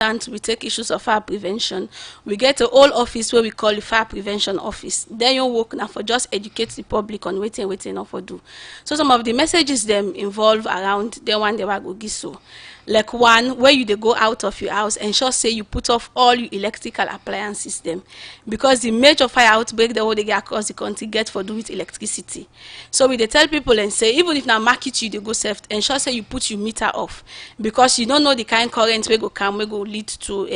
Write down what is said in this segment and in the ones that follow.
we take issues of fire prevention. We get a whole office where we call the fire prevention office. Then your work now for just educate the public on waiting not for do. So some of the messages them involve around the one they were go give so. Like one, where you they go out of your house, ensure say you put off all your electrical appliance system, because the major fire outbreak the whole they get across the country get for do with electricity. So we they tell people and say even if now market you they go safe, ensure say you put your meter off, because you don't know the kind current we go come we go lead to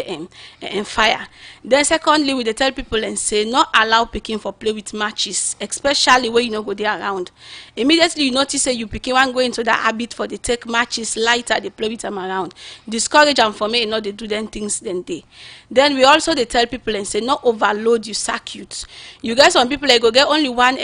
fire. Then secondly, we they tell people and say not allow picking for play with matches, especially where you know go there around. Immediately you notice say you picking one go into that habit for the take matches lighter they play with them around. Discourage them for me not they do them things then they. Then we also they tell people and say not overload your circuits. You guys some people they go get only one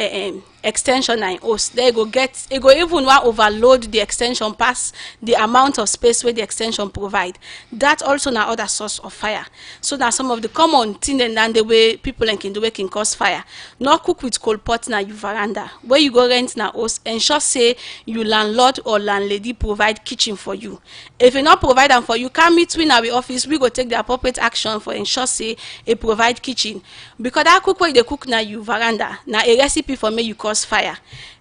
extension and hose. They go get it go even want overload the extension past the amount of space where the extension provide. That also now other source of fire. So now some of the common thing and then the way people can do it can cause fire. Not cook with coal pot na you veranda. Where you go rent na house, ensure say you landlord or landlady provide kitchen for you. If you not provide them for you, come meet we in our office, we go take the appropriate action for ensure say a provide kitchen. Because that cook where they cook na you veranda, na a recipe for me you cause fire.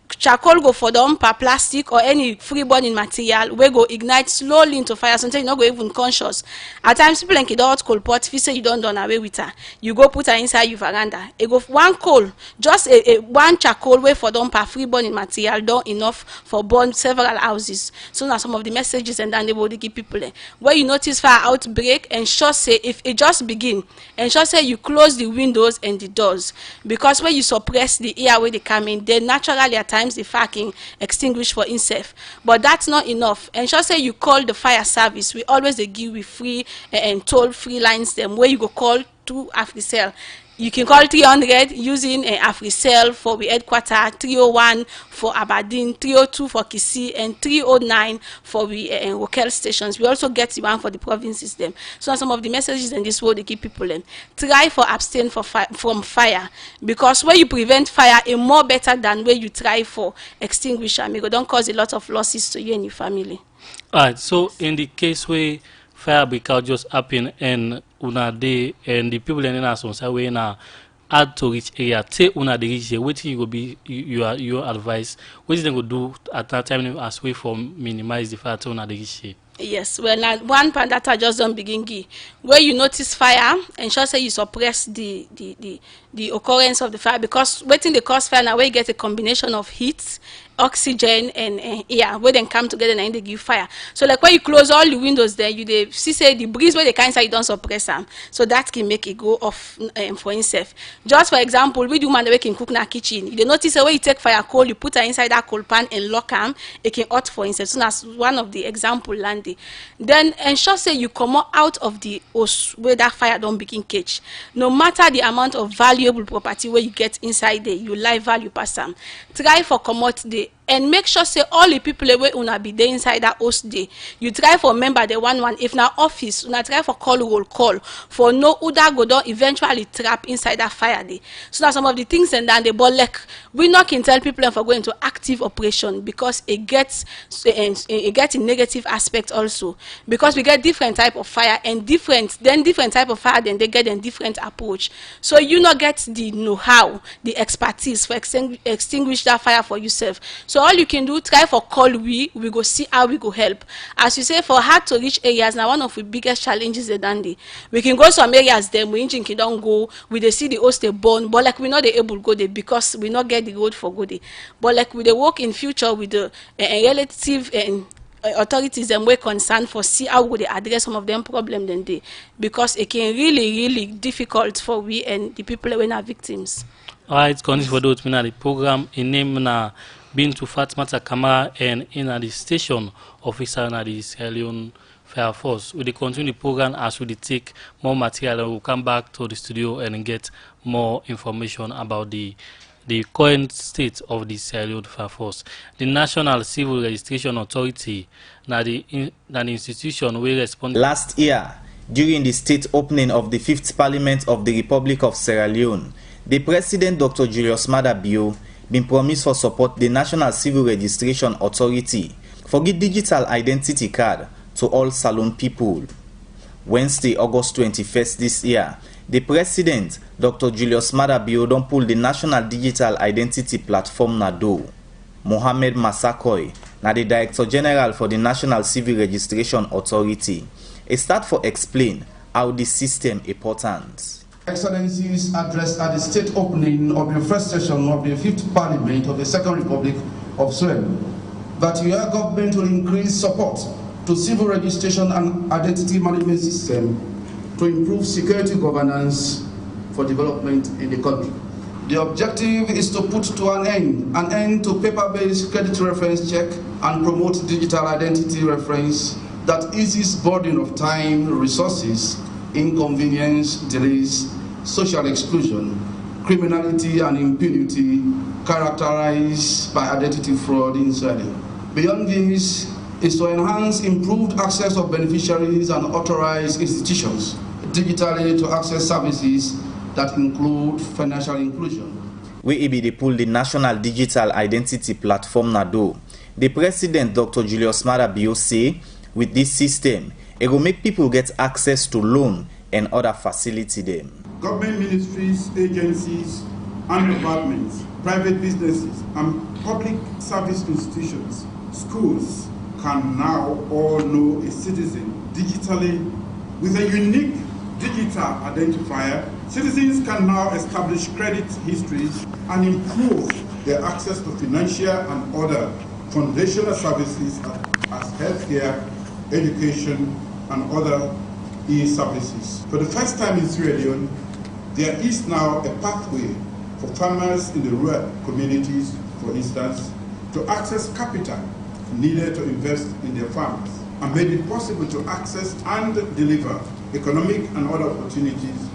Charcoal go for them per plastic or any free burning material we go ignite slowly into fire, sometimes you not go even conscious. At times people like don't coal pot, if you say you don't done away with her, you go put her inside your veranda. It go one coal, just a one charcoal way for them per free burning material done enough for burn several houses. So now some of the messages and then they will give people where you notice fire outbreak, ensure say if it just begin, ensure say you close the windows and the doors, because when you suppress the air where they come in, they naturally at times the fire can extinguish for itself. But that's not enough. Ensure say you call the fire service. We always they give we free and toll free lines them where you go call to AfriCell. You can call 300 using AfriCell for the headquarter, 301 for Aberdeen, 302 for Kisi, and 309 for the local stations. We also get the one for the province system. So some of the messages in this world they keep people in. Try for abstain from fire, because when you prevent fire, it's more better than where you try for extinguish them. It don't cause a lot of losses to you and your family. All right. So in the case where fire breakout just happen and una day and the people in us on say we na add to reach area, say una dey reach here, what you go be your advice, what they go do at that time as way for minimize the fire to una dey reach here? Yes, well, now one part that I just don't begin give. Where you notice fire, ensure say you suppress the occurrence of the fire, because waiting the cause fire now where you get a combination of heat, oxygen and air where then come together and they give fire. So like when you close all the windows there, you they see say the breeze where they can't say you don't suppress them, so that can make it go off for itself. Just for example, we do man the way can cook in our kitchen. You notice the way you take fire coal, you put her inside that coal pan and lock them, it can hot for itself. So that's one of the example landy. Then ensure say you come out of the house where that fire don't begin catch. No matter the amount of valuable property where you get inside there, you life value pass them. Try for come out the and make sure say all the people where una be there inside that host day, you try for member the one if na office una try for call for no who that go down eventually trap inside that fire day. So that's some of the things and then they but like we not can tell people for going to active operation, because it gets a negative aspect also, because we get different type of fire and different type of fire then they get a different approach. So you not get the know-how, the expertise for extinguish that fire for yourself. So all you can do, try for call we go see how we go help. As you say, for hard to reach areas, now one of the biggest challenges is dandy. We can go some areas there, we engine can don't go, we they see the host they burn, but like we not able to go there because we not get the road for go there. But like we they work in future with the relative and authorities and we're concerned for see how would they address some of them problem then they, because it can really difficult for we and the people when are victims. All right, continue for those the program in name na been to Fatmata Kamara and in the station officer in the Salon Fire Force. We continue the program as we take more material and we'll come back to the studio and get more information about the current state of the Salon Fire Force. The National Civil Registration Authority, the institution will respond. Last year, during the state opening of the 5th Parliament of the Republic of Sierra Leone, the President Dr. Julius Maada Bio been promised for support the National Civil Registration Authority for the digital identity card to all Salon people. Wednesday, August 21st this year, the President, Dr. Julius Maada don pull the National Digital Identity Platform NADO. Mohammed Masakoy, na the Director General for the National Civil Registration Authority, start for explain how the system important. Excellencies addressed at the state opening of the first session of the 5th Parliament of the Second Republic of Sierra Leone, that your government will increase support to civil registration and identity management system to improve security governance for development in the country. The objective is to put to an end to paper-based credit reference check and promote digital identity reference that eases burden of time, resources, inconvenience, delays, social exclusion, criminality and impunity characterized by identity fraud in Sierra Leone. Beyond this is to enhance improved access of beneficiaries and authorized institutions digitally to access services that include financial inclusion. We be pull the National Digital Identity Platform NADO. The President, Dr. Julius Maada say, with this system, it will make people get access to loan and other facility them. Government ministries, agencies, and departments, private businesses, and public service institutions, schools can now all know a citizen digitally with a unique digital identifier. Citizens can now establish credit histories and improve their access to financial and other foundational services as healthcare, education, and other e-services. For the first time in Sierra Leone, there is now a pathway for farmers in the rural communities, for instance, to access capital needed to invest in their farms, and made it possible to access and deliver economic and other opportunities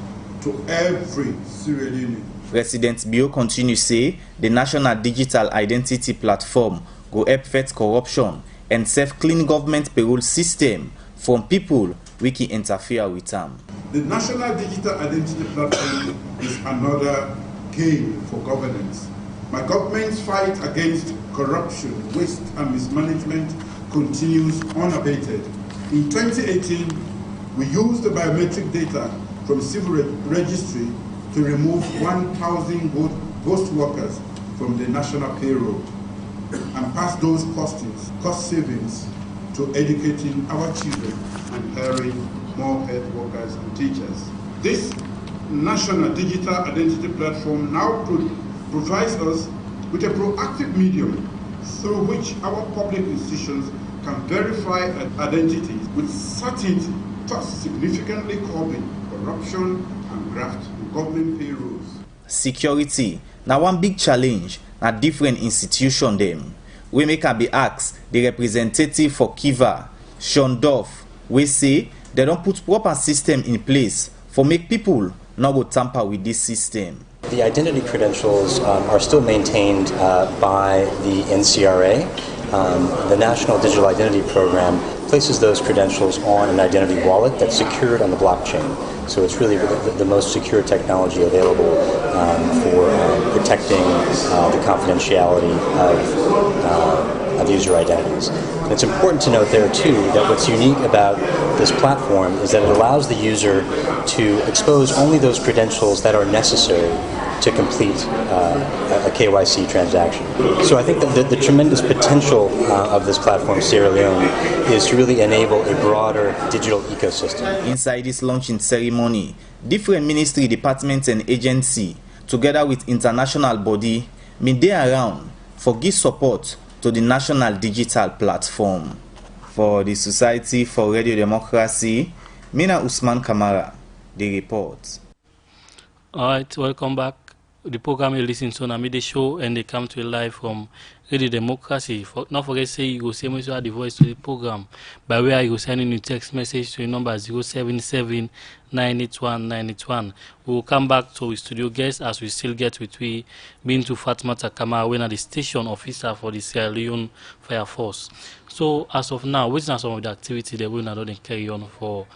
to every Sierra Leonean. President Bio continue say the National Digital Identity Platform go help fight corruption and save clean government payroll system from people we can interfere with them. The National Digital Identity Platform is another game for governance. My government's fight against corruption, waste, and mismanagement continues unabated. In 2018, we used the biometric data from civil registry to remove 1,000 ghost workers from the national payroll and pass those cost savings to educating our children and hiring more health workers and teachers. This National Digital Identity Platform now provides us with a proactive medium through which our public institutions can verify identities with certainty, thus significantly curbing corruption and graft in government payrolls. Security. Now one big challenge na different institution them. We make be asked the representative for Kiva, Sean Duff, we say they don't put proper system in place for make people not go tamper with this system. The identity credentials are still maintained by the NCRA. The National Digital Identity Program places those credentials on an identity wallet that's secured on the blockchain. So it's really the most secure technology available for protecting the confidentiality of user identities. And it's important to note there too that what's unique about this platform is that it allows the user to expose only those credentials that are necessary to complete a KYC transaction. So I think that the tremendous potential of this platform, Sierra Leone, is to really enable a broader digital ecosystem. Inside this launching ceremony, different ministry, departments and agency, together with international body, may they around for give support to the National Digital Platform. For the Society for Radio Democracy, Mina Usman Kamara, the report. All right, welcome back. The program you listen to, the show, and they come to you live from Radio Democracy. Not forget say you go send the voice to the program by where you go send in your text message to your number 077 981 981. We will come back to the studio guests as we still get with we being to Fatmata Kamara, when at the station officer for the Sierra Leone Fire Force. So as of now, which are some of the activity that we not carry on for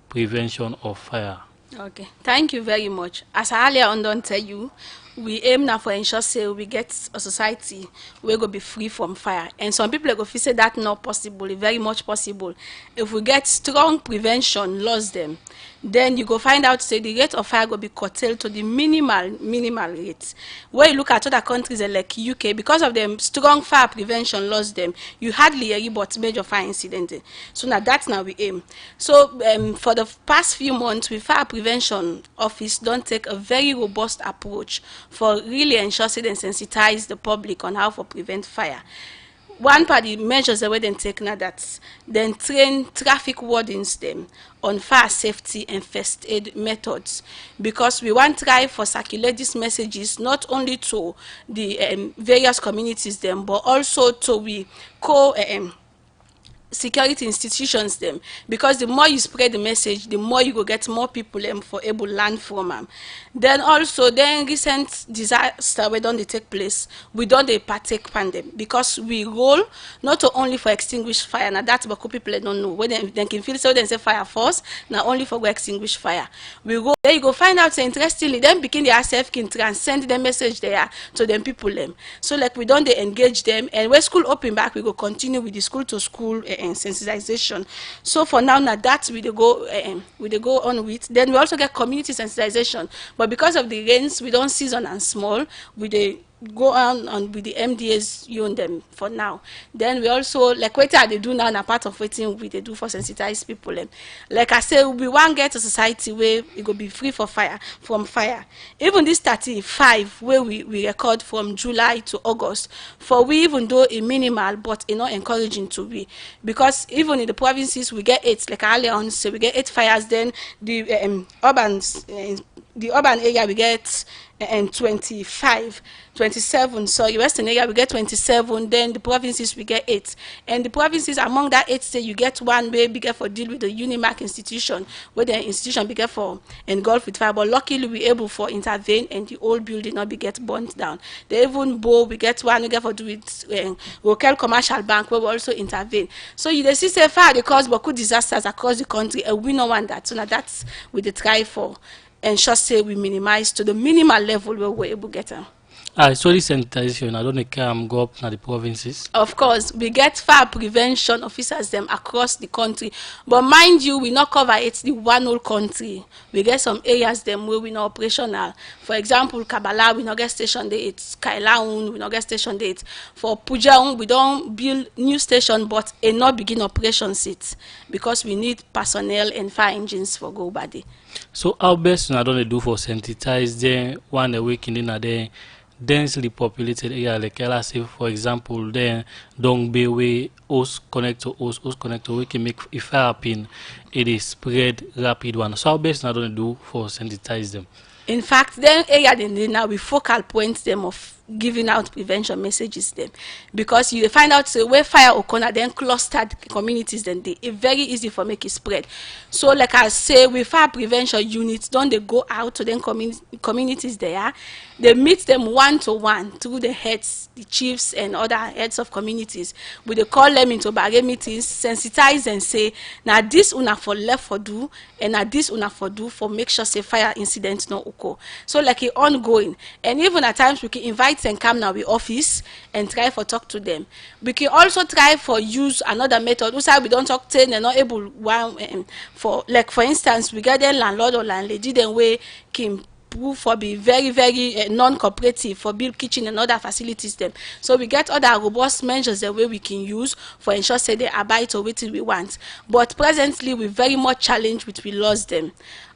prevention of fire? Okay, thank you very much. As I earlier on don't tell you, we aim now for ensure say we get a society where go be free from fire. And some people go feel say that not possible, very much possible. If we get strong prevention laws them, then you go find out say the rate of fire go be curtailed to the minimal rate. Where you look at other countries like UK, because of them strong fire prevention laws them, you hardly hear about major fire incident. So now that's now we aim. So for the past few months, we fire prevention office don't take a very robust approach for really ensure say they sensitize the public on how to prevent fire. One part the measures that we then take now that then train traffic wardens them on fire safety and first aid methods, because we want try for circulate these messages not only to the various communities them, but also to we co security institutions them, because the more you spread the message, the more you go get more people for able learn from them. Then also then recent disaster we don't they take place, we don't they partake from them, because we roll not only for extinguish fire. Now that's what people don't know, when they can feel so they say fire force now only for extinguish fire. We go there, you go find out so interestingly then begin the RCF can transcend the message there to them people them. So like we don't they engage them, and when school open back we go continue with the school to school and sensitization. So for now that we they go on with. Then we also get community sensitization, but because of the rains we don't season and small, we they go on with the MDAs you own them for now. Then we also like what they do now na part of waiting we they do for sensitize people. Like I say, we want get a society where it go be free for fire from fire. Even this 35 where we record from July to August, for we even though a minimal but not encouraging to be, because even in the provinces we get 8, like earlier on, so we get 8 fires. Then the urban area we get 25, 27. So the western area we get 27. Then the provinces we get 8. And the provinces among that 8 say you get one way bigger for deal with the Unimark institution, where the institution bigger for engulf with fire. But luckily we able for intervene and the old building not be get burnt down. They even bow we get one we get for do with local commercial bank where we also intervene. So you they see say fire they cause but disasters across the country, and we don't want that. So now that's we they try for ensure say we minimize to the minimal level where we're able to get them. So this sanitation, I don't care go up to the provinces. Of course, we get fire prevention officers them across the country, but mind you, we not cover it the one whole country. We get some areas them where we not operational. For example, Kabbalah we not get station there. It's Kailaun we not get station there. For Pujaun we don't build new station, but a not begin operation seats because we need personnel and fire engines for go body. So how best I don't do for sensitize them one a week in the densely populated area, like I say for example, then don't be way host connect to host connect to we can make if fire happen, it is spread rapid one. So how best I don't do for sensitize them? In fact, then area then now we focal point them of giving out prevention messages them, because you find out where fire occur then clustered communities, then they it's very easy for make it spread. So like I say, with fire prevention units don't they go out to then communities there, they meet them one-to-one through the heads, the chiefs and other heads of communities. We they call them into bargain meetings, sensitize and say now this una for left for do, and now this una for do for make sure say fire incidents no occur. So like it ongoing, and even at times we can invite and come now with office and try for talk to them. We can also try for use another method. We don't talk to them, they're not able one for like for instance we get their landlord or landlady then we can prove for be very non-cooperative for build kitchen and other facilities them. So we get other robust measures the way we can use for ensure say they abide to what we want. But presently we very much challenged with we lost them.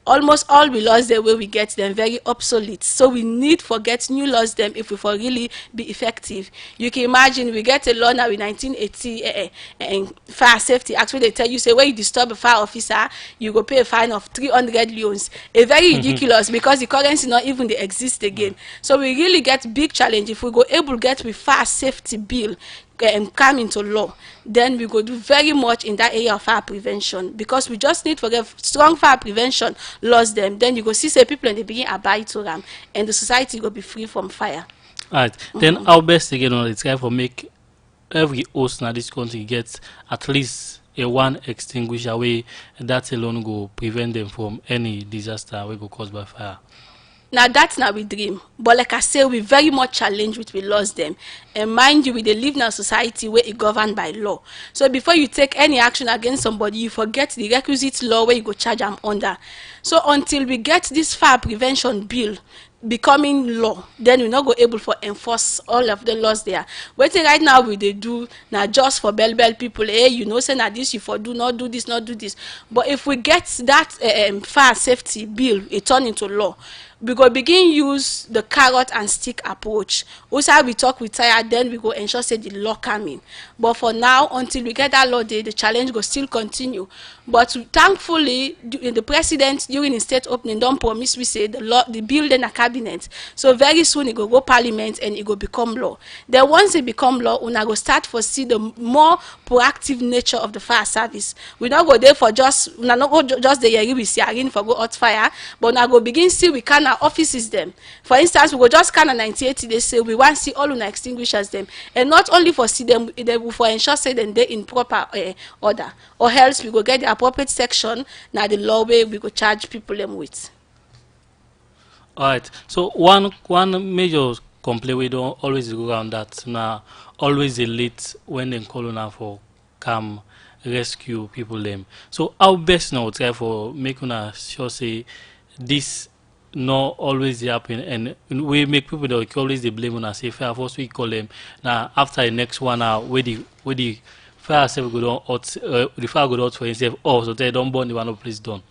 Almost all we lost the way we get them very obsolete. So we need for get new laws them if we for really be effective. You can imagine we get a law now in 1980 and fire safety act where they tell you say when you disturb a fire officer you go pay a fine of 300 leons. A very ridiculous because the currency not even they exist again. So we really get big challenge if we go able to get with fire safety bill and come into law, then we go do very much in that area of fire prevention, because we just need to get strong fire prevention laws them. Then you go see say people and they begin abide to them and the society will be free from fire. Alright, then how best again on the try for make every host in this country get at least a one extinguisher way, that alone go prevent them from any disaster we go caused by fire. Now that's now we dream. But like I say, we very much challenge with we lost them. And mind you, we dey live in a society where it governed by law. So before you take any action against somebody, you forget the requisite law where you go charge them under. So until we get this fire prevention bill becoming law, then we not go able for enforce all of the laws there. Waiting right now we they do now just for bell people. Hey, you know, say that this you for do not do this, not do this. But if we get that fire safety bill, it turn into law, we go begin use the carrot and stick approach. Also we talk with tire, then we go ensure say the law coming. But for now, until we get that law day, the challenge go still continue. But thankfully, the president during the state opening don't promise we say the law, the bill then a cabinet. So very soon it go parliament and it go become law. Then once it become law, una go start for see the more proactive nature of the fire service. We not go there for just una not go just the year we see again for go hot fire, but una go begin see we can our offices them. For instance, we go just scan a 98 they say we want to see all una extinguishers them, and not only for see them, they will for ensure say them they in proper order, or else we go get the appropriate section now the law way we go charge people them with. All right. So one major complaint we don't always go around that now always the late when they call on for come rescue people them. So how best now try for make una sure say this not always happen, and we make people that always they blame on us. Say fire force we call them now after the next 1 hour where the fire self go down out the fire go out for himself. Oh, so they don't burn the one of place done.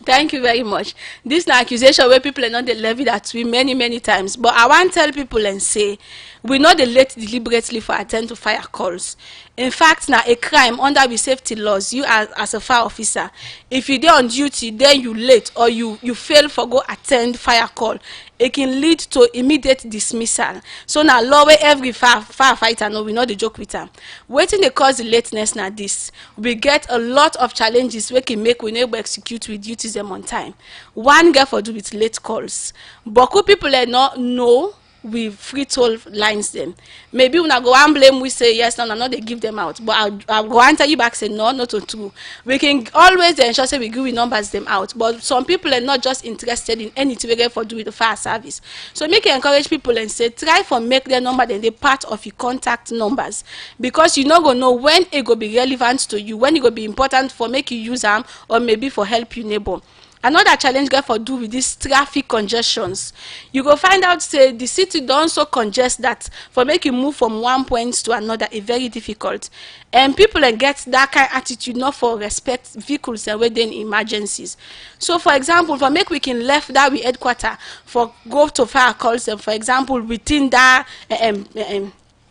Thank you very much. This is an accusation where people are not levied at we many times. But I want to tell people and say, we not late deliberately for attend to fire calls. In fact, now a crime under the safety laws, you as a fire officer, if you're on duty, then you late or you fail for go attend fire call, it can lead to immediate dismissal. So now law where every firefighter know we know the joke with them. Waiting they cause the lateness now this. We get a lot of challenges we can make we never execute with duties them on time. One get for do with late calls. But could people not know we free toll lines them. Maybe when I go and blame we say yes, no, they give them out. But I'll go answer you back say no, not true. We can always ensure say we give numbers them out. But some people are not just interested in anything we get for do with the fire service. So make encourage people and say try for make their number then they part of your contact numbers. Because you not gonna know when it go be relevant to you, when it go be important for make you use them or maybe for help your neighbor. Another challenge get for do with these traffic congestions. You go find out say the city don't so congest that for make you move from one point to another is very difficult. And people get that kind of attitude not for respect vehicles and within emergencies. So for example, for make we can left that we headquarter for go to fire calls them, for example, within that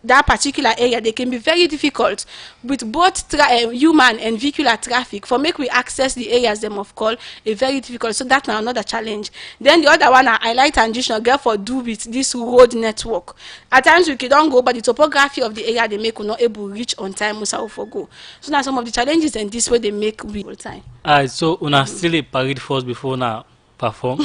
that particular area, they can be very difficult with both human and vehicular traffic. For make we access the areas them of call is very difficult. So that's now another challenge. Then the other one I highlight and additional get for do with this road network. At times we don't go, but the topography of the area they make will not able to reach on time for go. So now some of the challenges and this way they make we all time. Alright, so una still a parade first before now perform.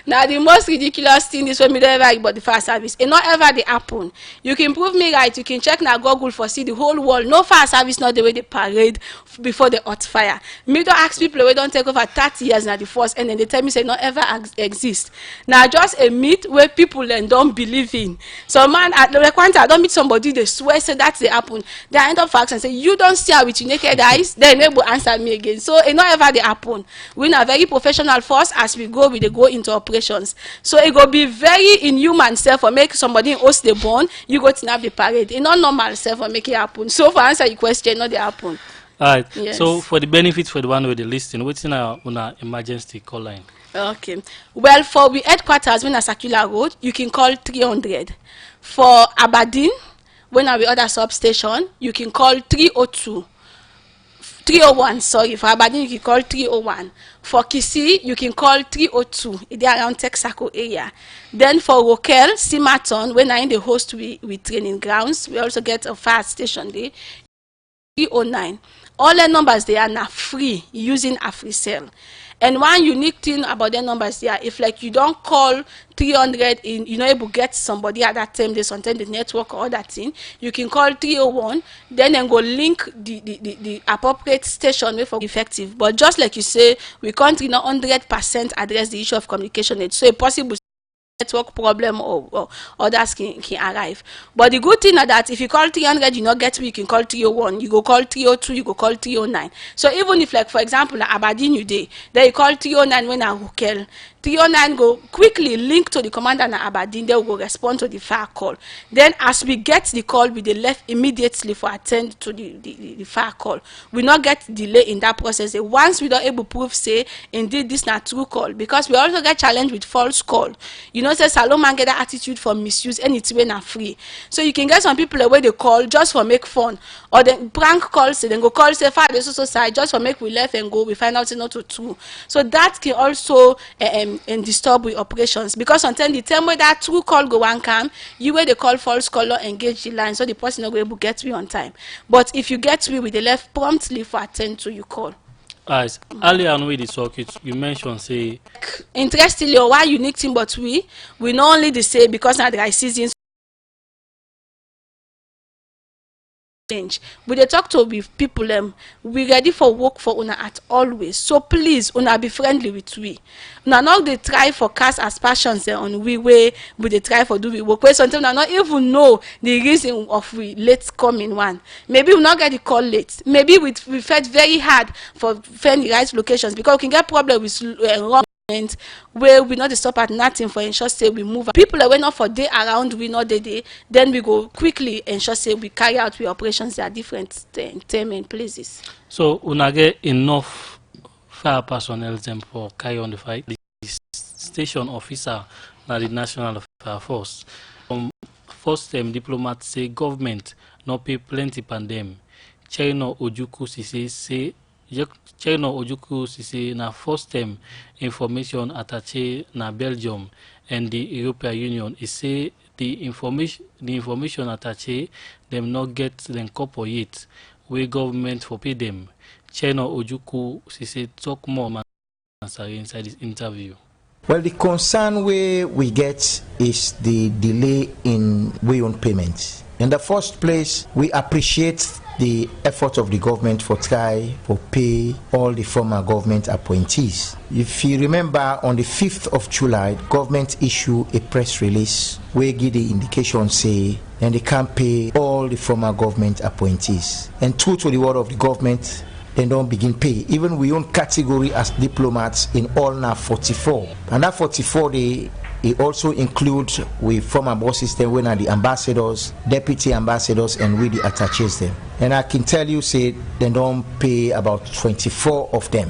Now the most ridiculous thing is when me don't ever about the fire service. It not ever they happen. You can prove me right. You can check now Google for see the whole world. No fire service not the way they parade before the hot fire. Me don't ask people we don't take over 30 years now the first and then they tell me say not ever exist. Now just a myth where people then don't believe in. So man at the I don't meet somebody they swear say that's the happen. They end up facts and say you don't see her with your naked eyes. Then they will answer me again. So it not ever they happen. We are very professional force as we go into operation. So it go be very inhuman self or make somebody host the bone, you go to have the parade. It's not normal self or make it happen. So for answer your question, not they happen. Alright. Yes. So for the benefits for the one with the listing, what's in our emergency call line? Okay. Well, for we headquarters when a circular road, you can call 300. For Aberdeen, when we other substation, you can call 302. 301, sorry, for Aberdeen you can call 301. For Kisi, you can call 302. They are around Texaco area. Then for Rokel, Simaton, when I in the host with training grounds, we also get a fire station there. 309. All the numbers they are now free using AfriCell. And one unique thing about the numbers here, if like you don't call 300 in, you're not able to get somebody at that time, there's sometimes the network or that thing, you can call 301, then go link the appropriate station for effective. But just like you say, we can't 100% address the issue of communication. It's so possible network problem or others can arrive. But the good thing is that if you call 300, you not get me, you can call 301, you go call 302, you go call 309. So even if, like, for example, like Aberdeen you day, then you call 309 when I hook 309 go quickly link to the commander in Aberdeen, they will go respond to the fire call. Then as we get the call, we left immediately for attend to the fire call. We not get delay in that process. Once we don't able to prove, say, indeed this not true call, because we also get challenged with false call. You know, say Salon man get that attitude for misuse, and it's when free. So you can get some people away they call just for make fun, or then prank calls, then go call say father so side just for make we left and go, we find out it's not true. So that can also and disturb with operations, because sometimes the time where that true call go and come, you where they call false call or engage the line, so the person not go able to get me on time. But if you get me with the left promptly for attend to your call. As earlier on with the circuit, you mentioned say interestingly, or why unique thing, but we not only the say because now dry seasons change. We dey talk to with people we ready for work for una at always. So please una be friendly with we. Una not dey try for cast aspersions on we way we dey try for do we work. Where sometimes una not even know the reason of we late coming one. Maybe we not get the call late. Maybe we felt very hard for find the right locations, because we can get problem with wrong where we not stop at nothing for ensure say we move. People are not for day around, we not day, then we go quickly ensure say we carry out the operations at different time and places. so una get enough fire personnel them for carry on the fight. The station officer na the National Fire Force. First diplomats say government not pay plenty pandem. China Ojuku say China Ojuku Sisi na first time information attaché na Belgium and the European Union. He say the information attaché them not get them couple yet. We government for pay them. China Ojuku Sisi talk more man inside this interview. Well, the concern we get is the delay in way on payments. In the first place, we appreciate the effort of the government for try for pay all the former government appointees. If you remember, on the 5th of July, government issued a press release where give the indication say and they can't pay all the former government appointees. And true to the word of the government, they don't begin pay. Even we own category as diplomats in all now 44. And that 44 it also includes with former bosses then when are the ambassadors, deputy ambassadors, and we the attaches them. And I can tell you say they don't pay about 24 of them.